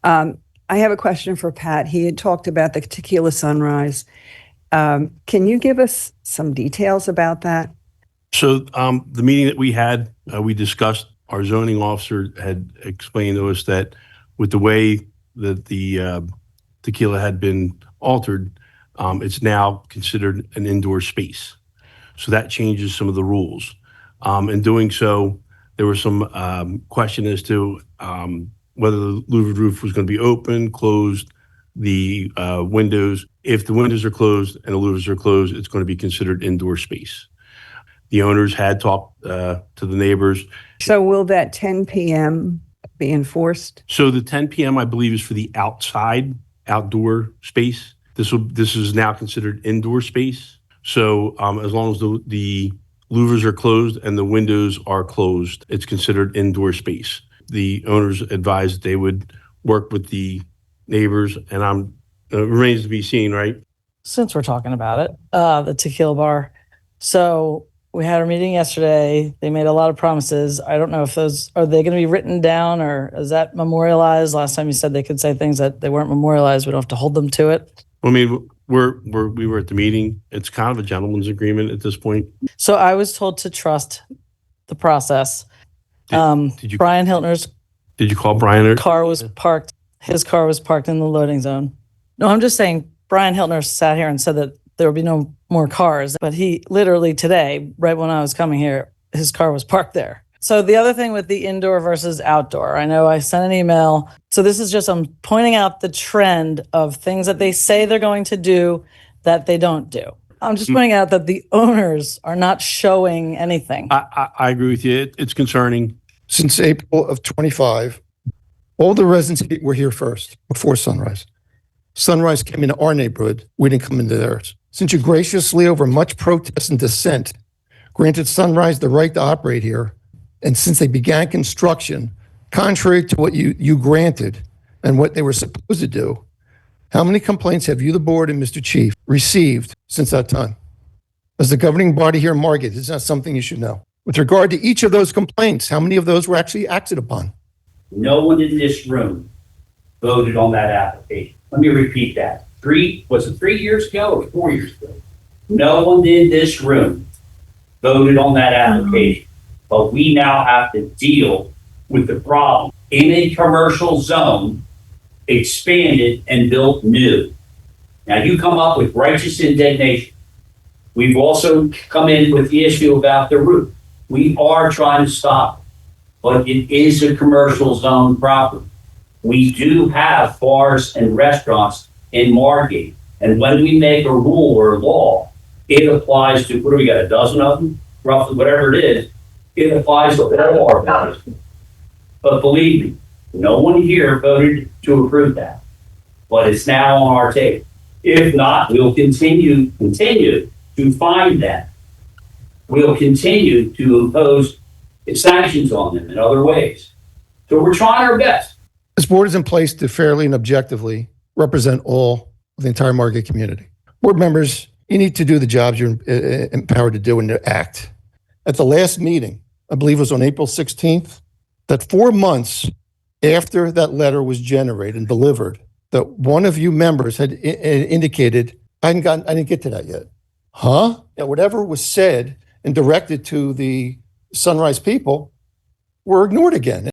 I have a question for Pat. He had talked about the Tequila Sunrise. Can you give us some details about that? So the meeting that we had, we discussed, our zoning officer had explained to us that with the way that the tequila had been altered, it's now considered an indoor space. So that changes some of the rules. In doing so, there was some question as to whether the louvered roof was going to be open, closed, the windows. If the windows are closed and the louvers are closed, it's going to be considered indoor space. The owners had talked to the neighbors. So will that 10 p.m. be enforced? So the 10 p.m. I believe is for the outdoor space. This is now considered indoor space. So as long as the louvers are closed and the windows are closed, it's considered indoor space. The owners advised they would work with the neighbors, and it remains to be seen, right? Since we're talking about it, the tequila bar. So we had our meeting yesterday. They made a lot of promises. I don't know if are they going to be written down, or is that memorialized? Last time you said they could say things that they weren't memorialized. We don't have to hold them to it. I mean, we were at the meeting. It's kind of a gentleman's agreement at this point. So I was told to trust the process. Did you Brian Hiltner's call Brian? car was parked. His car was parked in the loading zone. No, I'm just saying Brian Hiltner sat here and said that there would be no more cars. But he literally today, right when I was coming here, his car was parked there. So the other thing with the indoor versus outdoor, I know I sent an email. So this is just, I'm pointing out the trend of things that they say they're going to do that they don't do. I'm just pointing out that the owners are not showing anything. I agree with you. It's concerning. Since April of 25, all the residents were here first, before Sunrise. Sunrise came into our neighborhood. We didn't come into theirs. Since you graciously, over much protest and dissent, granted Sunrise the right to operate here, and since they began construction, contrary to what you granted and what they were supposed to do, how many complaints have you, the board, and Mr. Chief, received since that time? As the governing body here in Margate, this is not something you should know. With regard to each of those complaints, how many of those were actually acted upon? No one in this room voted on that application. Let me repeat that. Was it 3 years ago or 4 years ago? No one in this room voted on that application. But we now have to deal with the problem in a commercial zone, expanded and built new. Now you come up with righteous indignation. We've also come in with the issue about the roof. We are trying to stop it, but it is a commercial zone property. We do have bars and restaurants in Margate. And when we make a rule or a law, it applies to, what do we got, a dozen of them? Roughly, whatever it is, it applies to all our bars. But believe me, no one here voted to approve that. But it's now on our table. If not, we'll continue to find that. We'll continue to impose sanctions on them in other ways. So we're trying our best. This board is in place to fairly and objectively represent all of the entire Margate community. Board members, you need to do the jobs you're empowered to do and to act. At the last meeting, I believe it was on April 16th, that 4 months after that letter was generated and delivered, that one of you members had indicated, I didn't get to that yet. Huh? That whatever was said and directed to the Sunrise people were ignored again.